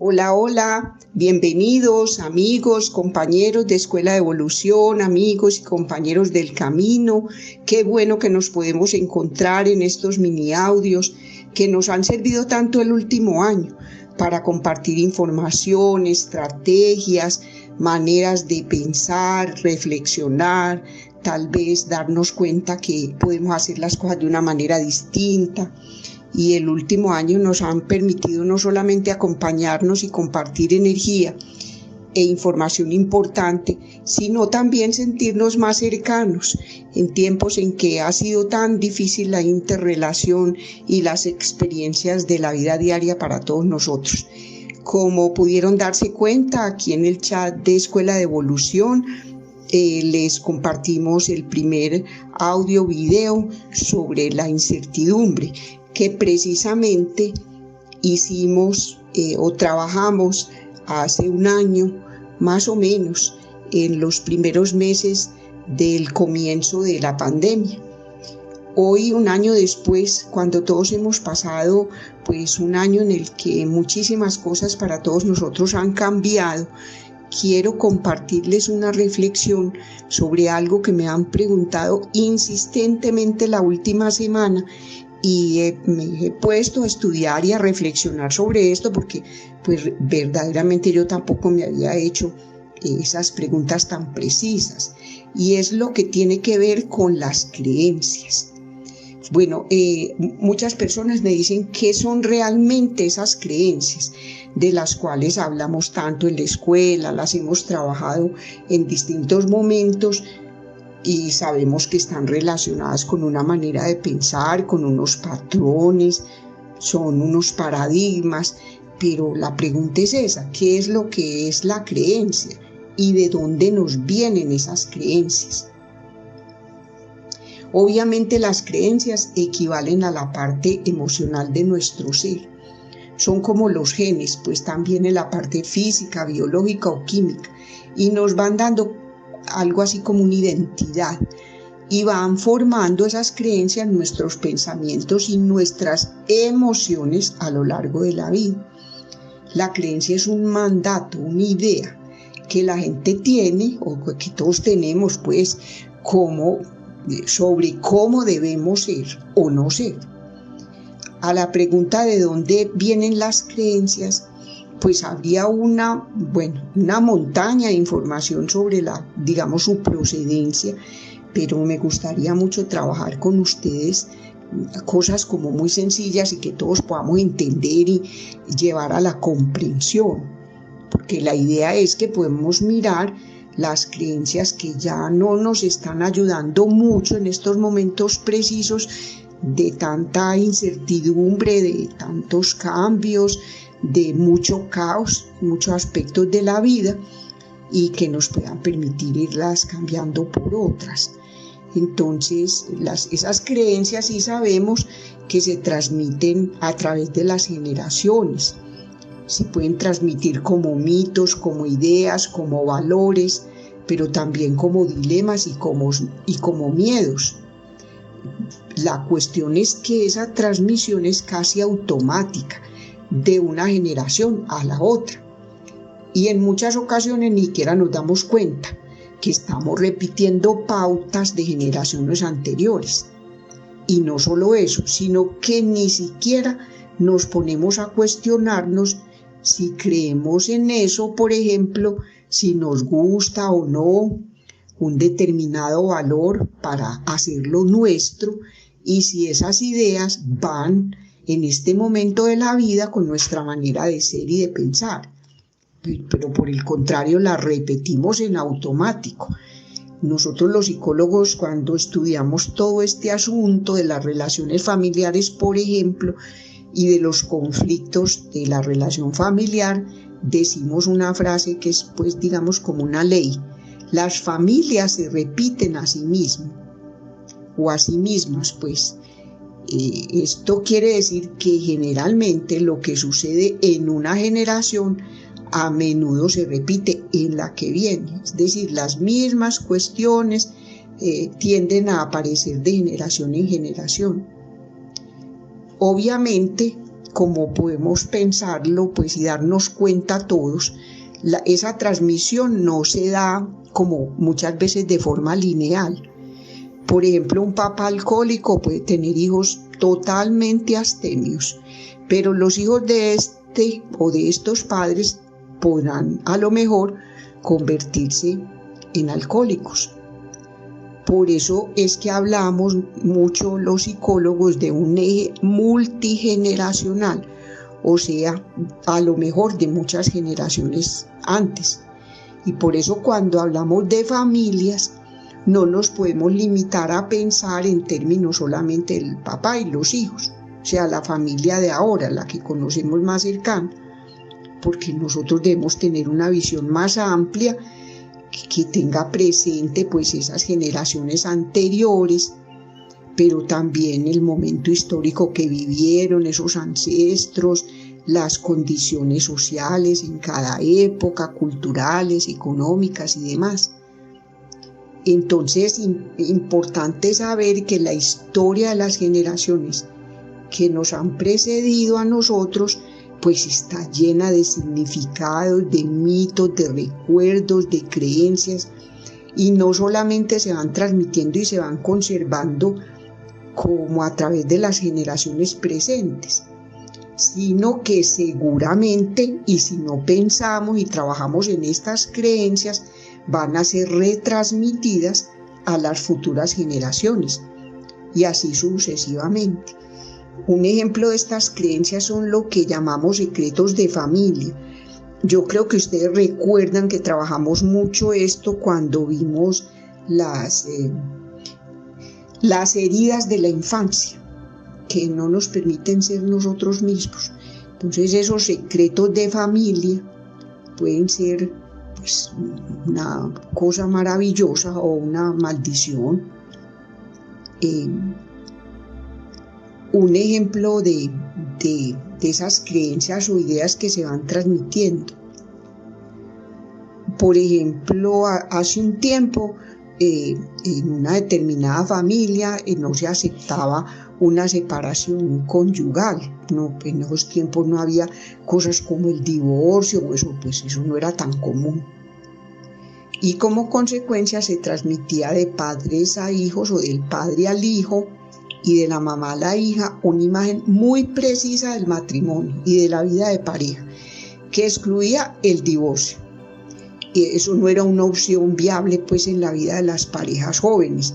Hola, hola, bienvenidos amigos, compañeros de Escuela de Evolución, amigos y compañeros del camino. Qué bueno que nos podemos encontrar en estos mini audios que nos han servido tanto el último año para compartir información, estrategias, maneras de pensar, reflexionar, tal vez darnos cuenta que podemos hacer las cosas de una manera distinta. Y el último año nos han permitido no solamente acompañarnos y compartir energía e información importante, sino también sentirnos más cercanos en tiempos en que ha sido tan difícil la interrelación y las experiencias de la vida diaria para todos nosotros. Como pudieron darse cuenta aquí en el chat de Escuela de Evolución, les compartimos el primer audio video sobre la incertidumbre que precisamente hicimos o trabajamos hace un año más o menos en los primeros meses del comienzo de la pandemia. Hoy, un año después, cuando todos hemos pasado pues un año en el que muchísimas cosas para todos nosotros han cambiado, quiero compartirles una reflexión sobre algo que me han preguntado insistentemente la última semana y me he puesto a estudiar y a reflexionar sobre esto porque pues verdaderamente yo tampoco me había hecho esas preguntas tan precisas, y es lo que tiene que ver con las creencias. Bueno, muchas personas me dicen qué son realmente esas creencias de las cuales hablamos tanto en la escuela, las hemos trabajado en distintos momentos y sabemos que están relacionadas con una manera de pensar, con unos patrones, son unos paradigmas, pero la pregunta es esa: ¿qué es lo que es la creencia y de dónde nos vienen esas creencias? Obviamente las creencias equivalen a la parte emocional de nuestro ser. Son como los genes, pues también en la parte física, biológica o química, y nos van dando algo así como una identidad, y van formando esas creencias, nuestros pensamientos y nuestras emociones a lo largo de la vida. La creencia es un mandato, una idea que la gente tiene, o que todos tenemos, pues, sobre cómo debemos ser o no ser. A la pregunta de dónde vienen las creencias, pues habría una montaña de información sobre su procedencia, pero me gustaría mucho trabajar con ustedes cosas como muy sencillas y que todos podamos entender y llevar a la comprensión, porque la idea es que podemos mirar las creencias que ya no nos están ayudando mucho en estos momentos precisos de tanta incertidumbre, de tantos cambios, de mucho caos, muchos aspectos de la vida, y que nos puedan permitir irlas cambiando por otras. Entonces, esas creencias sí sabemos que se transmiten a través de las generaciones. Se pueden transmitir como mitos, como ideas, como valores, pero también como dilemas y como miedos. La cuestión es que esa transmisión es casi automática, de una generación a la otra. Y en muchas ocasiones ni siquiera nos damos cuenta que estamos repitiendo pautas de generaciones anteriores. Y no solo eso, sino que ni siquiera nos ponemos a cuestionarnos si creemos en eso, por ejemplo, si nos gusta o no un determinado valor para hacerlo nuestro, y si esas ideas van en este momento de la vida con nuestra manera de ser y de pensar. Pero por el contrario las repetimos en automático. Nosotros los psicólogos, cuando estudiamos todo este asunto de las relaciones familiares, por ejemplo, y de los conflictos de la relación familiar, decimos una frase que es, pues, digamos, como una ley: las familias se repiten a sí mismas o a sí mismas, pues. Esto quiere decir que generalmente lo que sucede en una generación a menudo se repite en la que viene, es decir, las mismas cuestiones tienden a aparecer de generación en generación. Obviamente como podemos pensarlo, pues y darnos cuenta todos, esa transmisión no se da como muchas veces de forma lineal. Por ejemplo, un papá alcohólico puede tener hijos totalmente abstemios, pero los hijos de este o de estos padres podrán a lo mejor convertirse en alcohólicos. Por eso es que hablamos mucho los psicólogos de un eje multigeneracional, o sea, a lo mejor de muchas generaciones antes. Y por eso cuando hablamos de familias, no nos podemos limitar a pensar en términos solamente del papá y los hijos, o sea, la familia de ahora, la que conocemos más cercana, porque nosotros debemos tener una visión más amplia que tenga presente pues esas generaciones anteriores, pero también el momento histórico que vivieron esos ancestros, las condiciones sociales en cada época, culturales, económicas y demás. Entonces, importante saber que la historia de las generaciones que nos han precedido a nosotros, pues está llena de significados, de mitos, de recuerdos, de creencias, y no solamente se van transmitiendo y se van conservando como a través de las generaciones presentes, sino que seguramente, y si no pensamos y trabajamos en estas creencias, van a ser retransmitidas a las futuras generaciones, y así sucesivamente. Un ejemplo de estas creencias son lo que llamamos secretos de familia. Yo creo que ustedes recuerdan que trabajamos mucho esto cuando vimos las heridas de la infancia, que no nos permiten ser nosotros mismos. Entonces esos secretos de familia pueden ser pues una cosa maravillosa o una maldición. Un ejemplo de esas creencias o ideas que se van transmitiendo. Por ejemplo, hace un tiempo en una determinada familia no se aceptaba una separación conyugal. No, en esos tiempos no había cosas como el divorcio, o eso no era tan común. Y como consecuencia se transmitía de padres a hijos o del padre al hijo y de la mamá a la hija una imagen muy precisa del matrimonio y de la vida de pareja, que excluía el divorcio. Y eso no era una opción viable pues en la vida de las parejas jóvenes.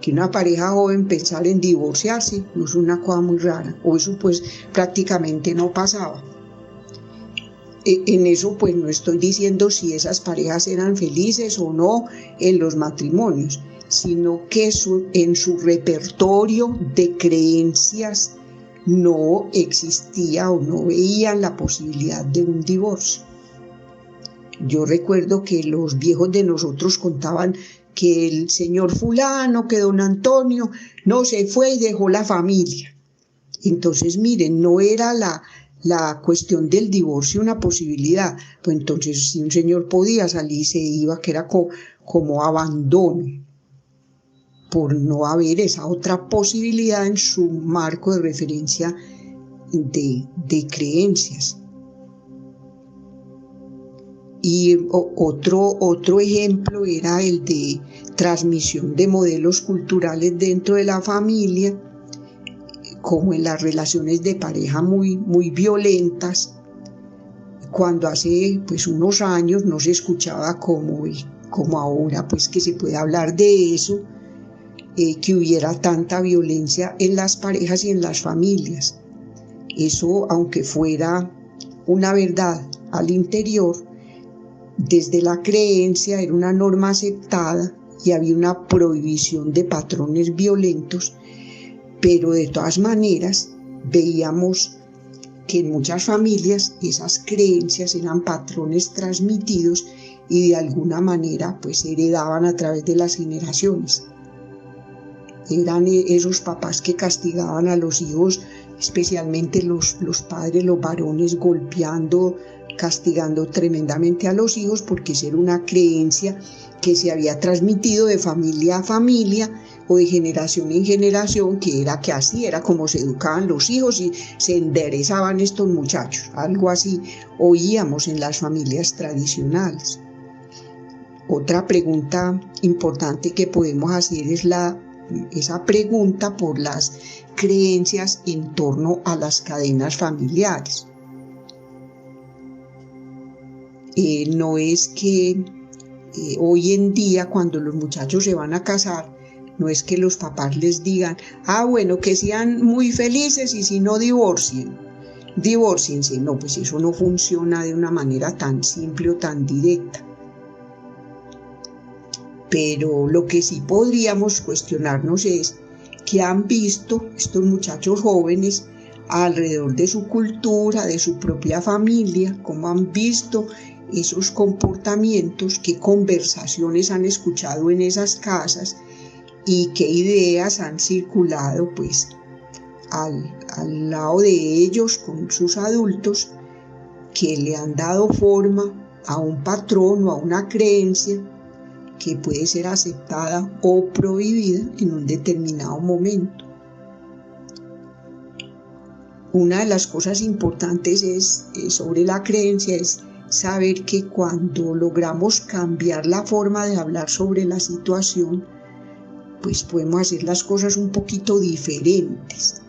Que una pareja joven pensara en divorciarse no es una cosa muy rara, o eso pues prácticamente no pasaba. En eso pues no estoy diciendo si esas parejas eran felices o no en los matrimonios, sino que en su repertorio de creencias no existía o no veían la posibilidad de un divorcio. Yo recuerdo que los viejos de nosotros contaban que el señor fulano, que don Antonio, no se fue y dejó la familia. Entonces, miren, no era la cuestión del divorcio una posibilidad. Pues entonces, si un señor podía salir, se iba, que era como abandono, por no haber esa otra posibilidad en su marco de referencia de creencias. Y otro ejemplo era el de transmisión de modelos culturales dentro de la familia, como en las relaciones de pareja muy, muy violentas, cuando hace pues unos años no se escuchaba como ahora, pues que se puede hablar de eso, que hubiera tanta violencia en las parejas y en las familias. Eso, aunque fuera una verdad al interior, desde la creencia era una norma aceptada y había una prohibición de patrones violentos, pero de todas maneras veíamos que en muchas familias esas creencias eran patrones transmitidos y de alguna manera pues se heredaban a través de las generaciones. Eran esos papás que castigaban a los hijos, especialmente los padres, los varones, golpeando, castigando tremendamente a los hijos, porque esa era una creencia que se había transmitido de familia a familia o de generación en generación, que era que así era como se educaban los hijos y se enderezaban estos muchachos. Algo así oíamos en las familias tradicionales. Otra pregunta importante que podemos hacer es esa pregunta por las creencias en torno a las cadenas familiares. No es que hoy en día, cuando los muchachos se van a casar, no es que los papás les digan, bueno, que sean muy felices y si no divórciense. No, pues eso no funciona de una manera tan simple o tan directa. Pero lo que sí podríamos cuestionarnos es qué han visto estos muchachos jóvenes alrededor de su cultura, de su propia familia, cómo han visto esos comportamientos, qué conversaciones han escuchado en esas casas y qué ideas han circulado pues al lado de ellos con sus adultos, que le han dado forma a un patrón o a una creencia que puede ser aceptada o prohibida en un determinado momento. Una de las cosas importantes sobre la creencia es saber que cuando logramos cambiar la forma de hablar sobre la situación, pues podemos hacer las cosas un poquito diferentes,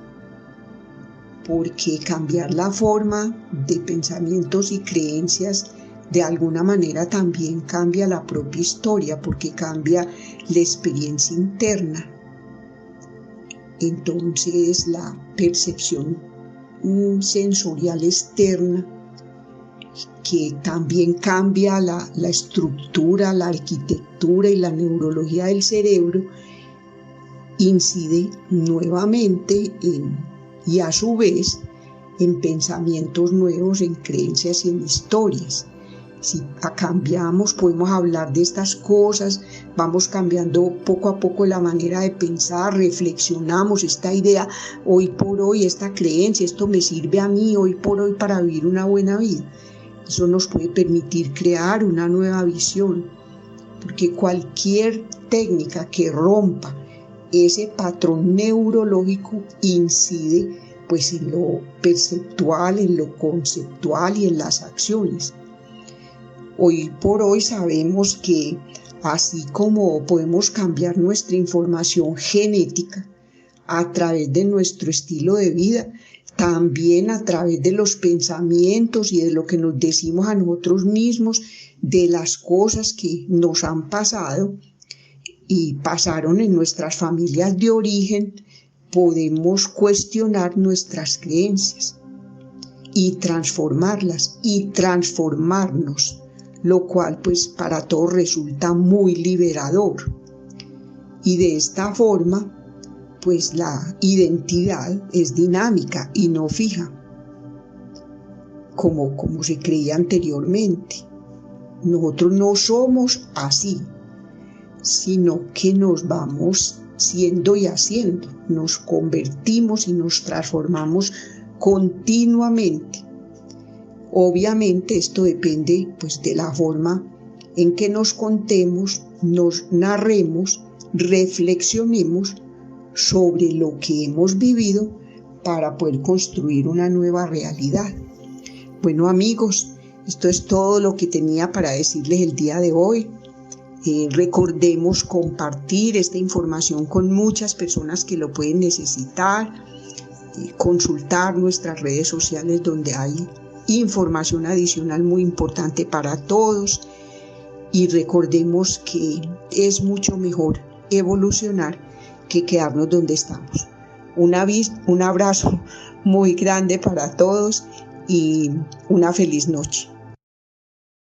porque cambiar la forma de pensamientos y creencias de alguna manera también cambia la propia historia, porque cambia la experiencia interna. Entonces la percepción sensorial externa, que también cambia la estructura, la arquitectura y la neurología del cerebro, incide nuevamente y a su vez en pensamientos nuevos, en creencias y en historias. Si cambiamos, podemos hablar de estas cosas, vamos cambiando poco a poco la manera de pensar, reflexionamos esta idea, hoy por hoy, esta creencia, esto me sirve a mí hoy por hoy para vivir una buena vida. Eso nos puede permitir crear una nueva visión, porque cualquier técnica que rompa ese patrón neurológico incide pues en lo perceptual, en lo conceptual y en las acciones. Hoy por hoy sabemos que así como podemos cambiar nuestra información genética a través de nuestro estilo de vida, también a través de los pensamientos y de lo que nos decimos a nosotros mismos, de las cosas que nos han pasado y pasaron en nuestras familias de origen, podemos cuestionar nuestras creencias y transformarlas y transformarnos, lo cual pues para todos resulta muy liberador. Y de esta forma pues la identidad es dinámica y no fija, como se creía anteriormente. Nosotros no somos así, sino que nos vamos siendo y haciendo, nos convertimos y nos transformamos continuamente. Obviamente esto depende pues de la forma en que nos contemos, nos narremos, reflexionemos sobre lo que hemos vivido para poder construir una nueva realidad. Bueno, amigos, esto es todo lo que tenía para decirles el día de hoy. Recordemos compartir esta información con muchas personas que lo pueden necesitar, consultar nuestras redes sociales donde hay información adicional muy importante para todos, y recordemos que es mucho mejor evolucionar que quedarnos donde estamos. Un abrazo muy grande para todos y una feliz noche.